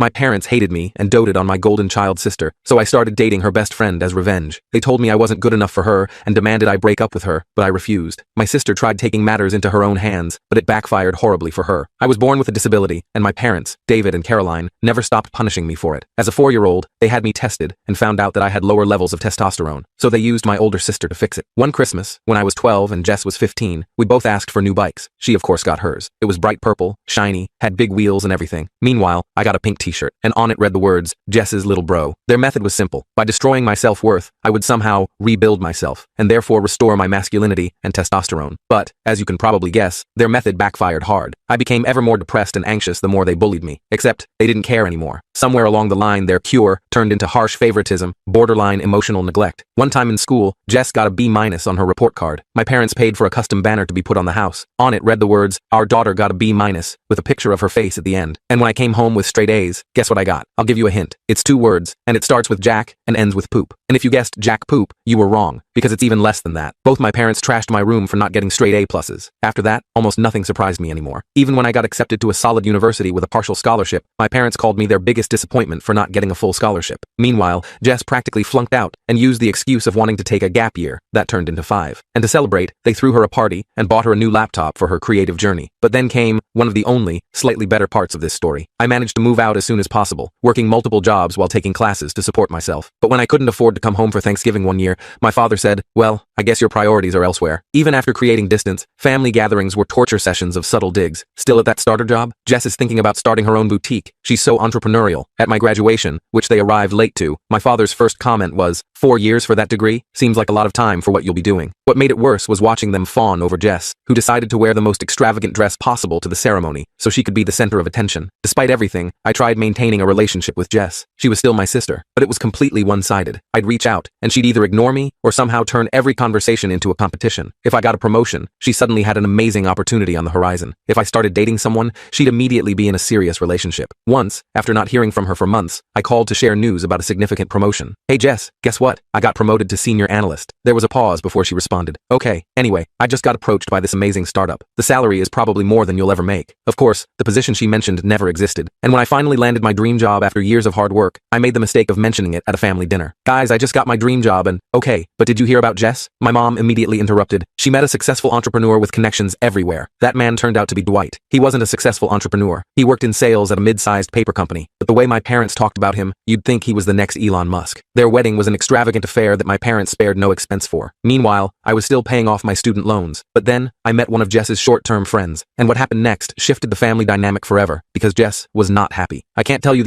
My parents hated me and doted on my golden child sister, so I started dating her best friend as revenge. They told me I wasn't good enough for her and demanded I break up with her, but I refused. My sister tried taking matters into her own hands, but it backfired horribly for her. I was born with a disability, and my parents, David and Caroline, never stopped punishing me for it. As a 4-year-old, they had me tested and found out that I had lower levels of testosterone, so they used my older sister to fix it. One Christmas, when I was 12 and Jess was 15, we both asked for new bikes. She of course got hers. It was bright purple, shiny, had big wheels and everything. Meanwhile, I got a pink t-shirt, and on it read the words, Jess's little bro. Their method was simple. By destroying my self-worth, I would somehow rebuild myself, and therefore restore my masculinity and testosterone. But, as you can probably guess, their method backfired hard. I became ever more depressed and anxious the more they bullied me. Except, they didn't care anymore. Somewhere along the line, their cure turned into harsh favoritism, borderline emotional neglect. One time in school, Jess got a B- on her report card. My parents paid for a custom banner to be put on the house. On it read the words, "Our daughter got a B-" with a picture of her face at the end. And when I came home with straight A's, guess what I got? I'll give you a hint. It's 2 words, and it starts with Jack and ends with poop. And if you guessed Jack Poop, you were wrong, because it's even less than that. Both my parents trashed my room for not getting straight A+. After that, almost nothing surprised me anymore. Even when I got accepted to a solid university with a partial scholarship, my parents called me their biggest disappointment for not getting a full scholarship. Meanwhile, Jess practically flunked out and used the excuse of wanting to take a gap year. That turned into 5. And to celebrate, they threw her a party and bought her a new laptop for her creative journey. But then came one of the only, slightly better parts of this story. I managed to move out as soon as possible, working multiple jobs while taking classes to support myself. But when I couldn't afford to come home for Thanksgiving one year, my father said, "Well, I guess your priorities are elsewhere." Even after creating distance, family gatherings were torture sessions of subtle digs. Still at that starter job, Jess is thinking about starting her own boutique. She's so entrepreneurial. At my graduation, which they arrived late to, my father's first comment was, "4 years for that degree? Seems like a lot of time for what you'll be doing." What made it worse was watching them fawn over Jess, who decided to wear the most extravagant dress possible to the ceremony, so she could be the center of attention. Despite everything, I tried maintaining a relationship with Jess. She was still my sister, but it was completely one-sided. I'd reach out, and she'd either ignore me or somehow turn every conversation into a competition. If I got a promotion, she suddenly had an amazing opportunity on the horizon. If I started dating someone, she'd immediately be in a serious relationship. Once, after not hearing from her for months, I called to share news about a significant promotion. "Hey Jess, guess what? I got promoted to senior analyst." There was a pause before she responded. "Okay, anyway, I just got approached by this amazing startup. The salary is probably more than you'll ever make." Of course, the position she mentioned never existed. And when I finally landed my dream job after years of hard work, I made the mistake of mentioning it at a family dinner. "Guys, I just got my dream job and..." "Okay, but did you hear about Jess?" My mom immediately interrupted. "She met a successful entrepreneur with connections everywhere. That man turned out to be Dwight. He wasn't a successful entrepreneur. He worked in sales at a mid-sized paper company. But the way my parents talked about him, you'd think he was the next Elon Musk." Their wedding was an extravagant affair that my parents spared no expense for. Meanwhile, I was still paying off my student loans. But then, I met one of Jess's short-term friends. And what happened next shifted the family dynamic forever, because Jess was not happy. I can't tell you